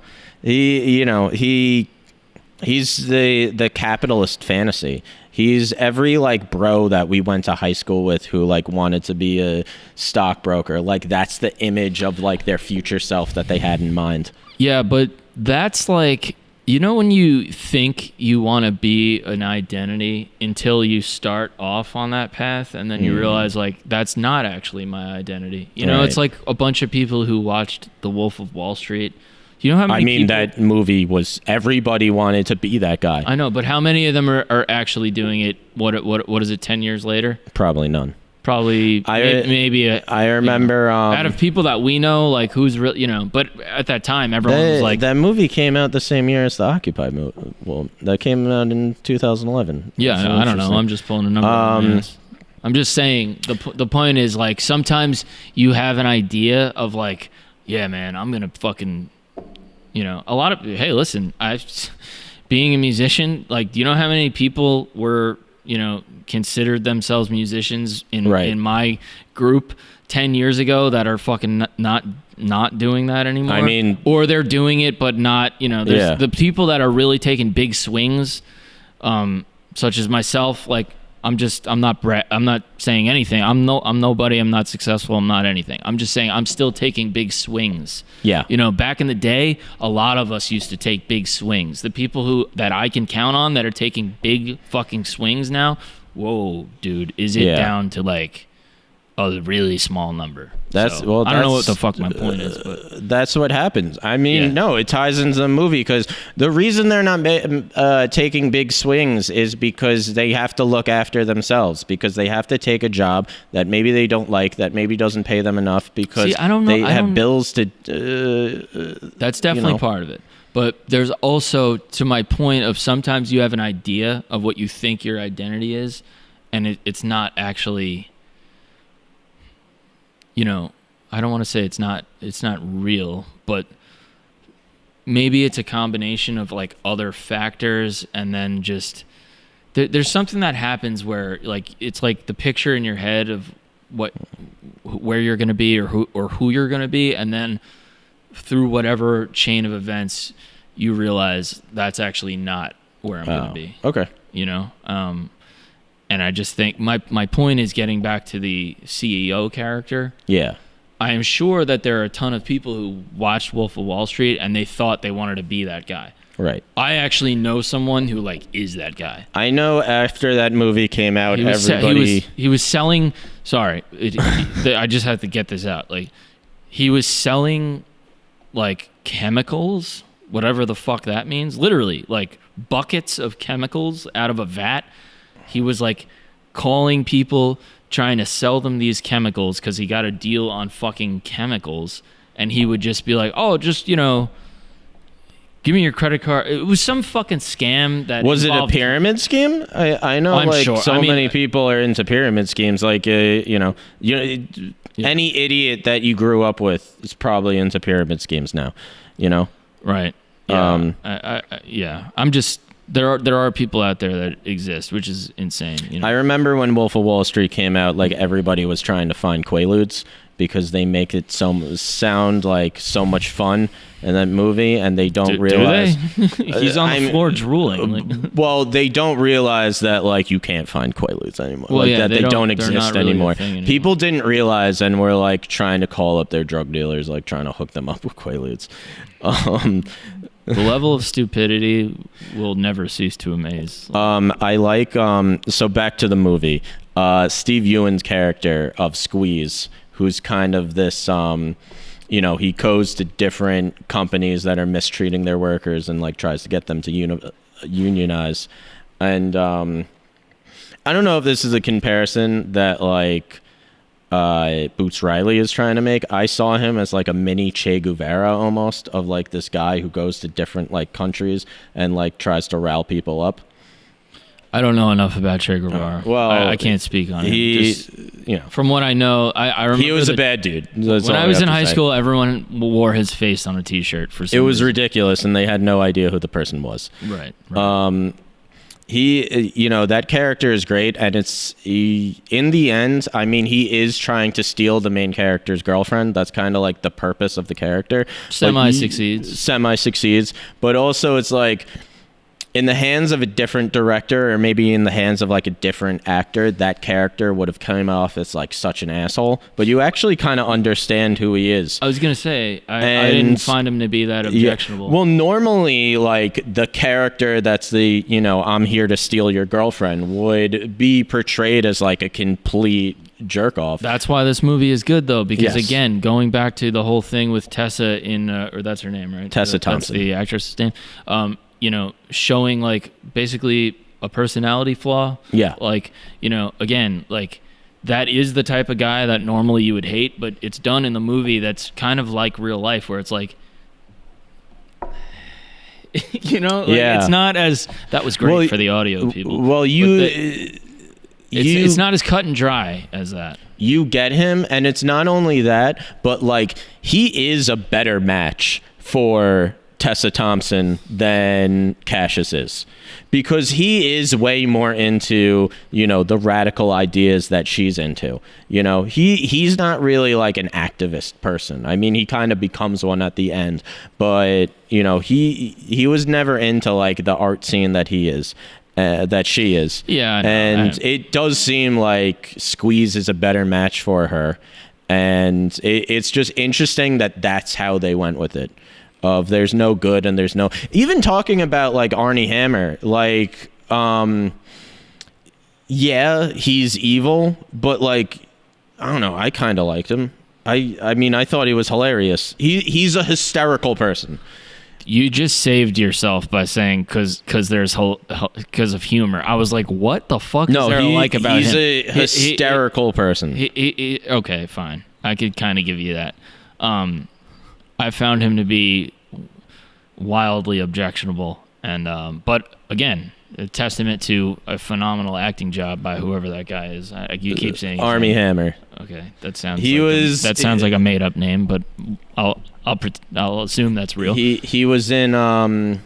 He's the capitalist fantasy. He's every like bro that we went to high school with who like wanted to be a stockbroker. Like that's the image of like their future self that they had in mind. Yeah, but that's like, you know, when you think you want to be an identity until you start off on that path, and then you realize like that's not actually my identity. You know, it's like a bunch of people who watched The Wolf of Wall Street. You know how many people, that movie was, everybody wanted to be that guy. I know, but how many of them are actually doing it? What is it, 10 years later? Probably none. Maybe I remember, you know, out of people that we know, like who's real, you know, but at that time everyone was like, that movie came out the same year as the Occupy movie. Well, that came out in 2011. Yeah, I don't know. I'm just pulling a number. I'm just saying the point is like sometimes you have an idea of like, yeah, man, I'm gonna fucking, you know, a lot of, hey, listen, being a musician, like, do you know how many people were, you know, considered themselves musicians in my group 10 years ago that are fucking not doing that anymore? I mean, or they're doing it but not, you know, there's the people that are really taking big swings, such as myself. Like I'm not saying anything. I'm nobody. I'm not successful. I'm not anything. I'm just saying I'm still taking big swings. Yeah. You know, back in the day, a lot of us used to take big swings. The people that I can count on that are taking big fucking swings now, whoa, dude, is it down to like a really small number? I don't know what the fuck my point is, but that's what happens. I mean, no, it ties into the movie because the reason they're not taking big swings is because they have to look after themselves, because they have to take a job that maybe they don't like, that maybe doesn't pay them enough, because they have bills to. That's definitely part of it. But there's also, to my point of sometimes you have an idea of what you think your identity is, and it's not actually. You know, I don't want to say it's not real, but maybe it's a combination of like other factors, and then just there's something that happens where like it's like the picture in your head of where you're going to be or who you're going to be, and then through whatever chain of events you realize that's actually not where I'm going to be. Okay. You know, and I just think my point is getting back to the CEO character. Yeah. I am sure that there are a ton of people who watched Wolf of Wall Street and they thought they wanted to be that guy. Right. I actually know someone who like is that guy. I know after that movie came out, he was selling. Sorry, I just have to get this out. Like, he was selling like chemicals, whatever the fuck that means. Literally, like buckets of chemicals out of a vat. He was like calling people, trying to sell them these chemicals because he got a deal on fucking chemicals, and he would just be like, "Oh, just, you know, give me your credit card." It was some fucking scam that was it a pyramid scheme? I know, like sure. Many people are into pyramid schemes. Like any idiot that you grew up with is probably into pyramid schemes now. Right. Yeah. I'm just there are people out there that exist, which is insane. I remember when Wolf of Wall Street came out, like everybody was trying to find Quaaludes because they make it sound like so much fun in that movie, and they don't realize do they? He's on the floor drooling. Well, they don't realize that like you can't find Quaaludes anymore. Well, like yeah, that they don't exist really anymore. Anymore. People didn't realize, and were like trying to call up their drug dealers, like trying to hook them up with Quaaludes. The level of stupidity will never cease to amaze. I like so back to the movie. Steve Ewan's character of Squeeze, who's kind of this he goes to different companies that are mistreating their workers and like tries to get them to unionize. And I don't know if this is a comparison that like Boots Riley is trying to make. I saw him as like a mini Che Guevara almost, of like this guy who goes to different like countries and like tries to rile people up. I don't know enough about Che Guevara. Well, I can't speak on him. From what I know, I remember he was a bad dude. That's when I was in high school, everyone wore his face on a T-shirt for some It was reason. ridiculous, and they had no idea who the person was. Right. He, that character is great, and in the end, I mean, he is trying to steal the main character's girlfriend. That's kind of like the purpose of the character. Semi-succeeds, but also it's like, in the hands of a different director, or maybe in the hands of like a different actor, that character would have come off as like such an asshole. But you actually kind of understand who he is. I was gonna say I didn't find him to be that objectionable. Yeah. Well, normally, like the character that's the I'm here to steal your girlfriend would be portrayed as like a complete jerk off. That's why this movie is good though, because again, going back to the whole thing with Tessa or that's her name, right? Tessa Thompson, that's the actress's name. Showing like basically a personality flaw. Yeah. Like, again, like that is the type of guy that normally you would hate, but it's done in the movie that's kind of like real life, where it's like, it's not as, that was great for the audio people. Well, it's not as cut and dry as that. You get him, and it's not only that, but like he is a better match for Tessa Thompson than Cassius is, because he is way more into the radical ideas that she's into. He's not really like an activist person. I mean, he kind of becomes one at the end, but he was never into like the art scene that he is. That she is. Yeah, and it does seem like Squeeze is a better match for her, and it's just interesting that that's how they went with it. Of there's no good and there's no, even talking about like Armie Hammer, like he's evil, but like I don't know, I kind of liked him. I mean I thought he was hilarious. He's a hysterical person. You just saved yourself by saying because of humor. I was like, what the fuck is there to like about him? He's a hysterical person. Okay, fine. I could kind of give you that. I found him to be wildly objectionable, and but again, a testament to a phenomenal acting job by whoever that guy is. You keep saying Armie Hammer. Okay, that sounds like a made up name, but I'll assume that's real. He was in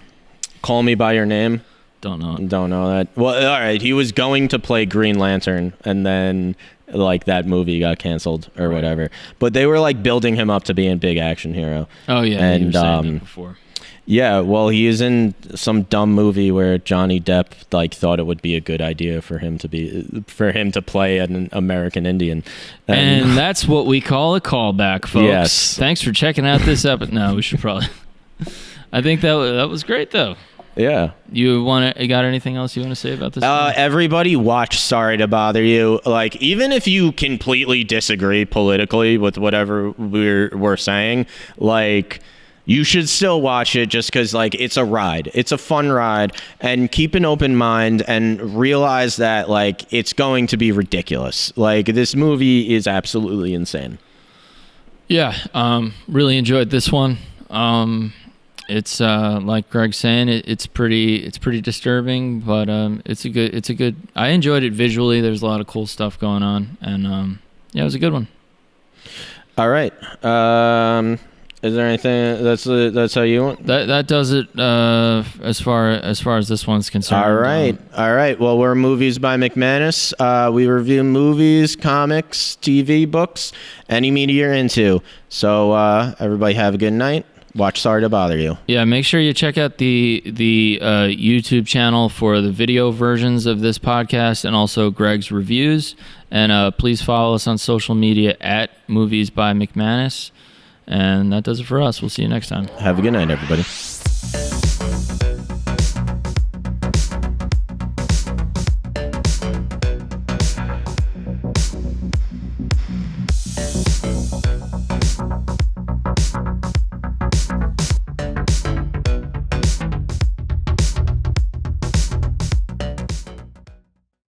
Call Me by Your Name. Don't know that. Well, all right. He was going to play Green Lantern, and then like that movie got canceled or whatever. But they were like building him up to be a big action hero. Oh yeah, and you were saying that before. Yeah, well, he is in some dumb movie where Johnny Depp like thought it would be a good idea for him to play an American Indian, and that's what we call a callback, folks. Yes. Thanks for checking out this episode. No, we should probably. I think that was great though. Yeah. You got anything else you want to say about this? Everybody watch Sorry to Bother You. Like, even if you completely disagree politically with whatever we're saying, like, you should still watch it just because, like, it's a ride. It's a fun ride. And keep an open mind and realize that, like, it's going to be ridiculous. Like, this movie is absolutely insane. Yeah. Really enjoyed this one. It's like Greg's saying, it's pretty disturbing, but it's a good. I enjoyed it visually. There's a lot of cool stuff going on, and it was a good one. All right. Is there anything that's how you want? That does it as far as this one's concerned. All right. Well, we're Movies by McManus. We review movies, comics, TV, books, any media you're into. So everybody have a good night. Watch Sorry to Bother You. Yeah, make sure you check out the YouTube channel for the video versions of this podcast and also Greg's reviews. And please follow us on social media at Movies by McManus. And that does it for us. We'll see you next time. Have a good night, everybody.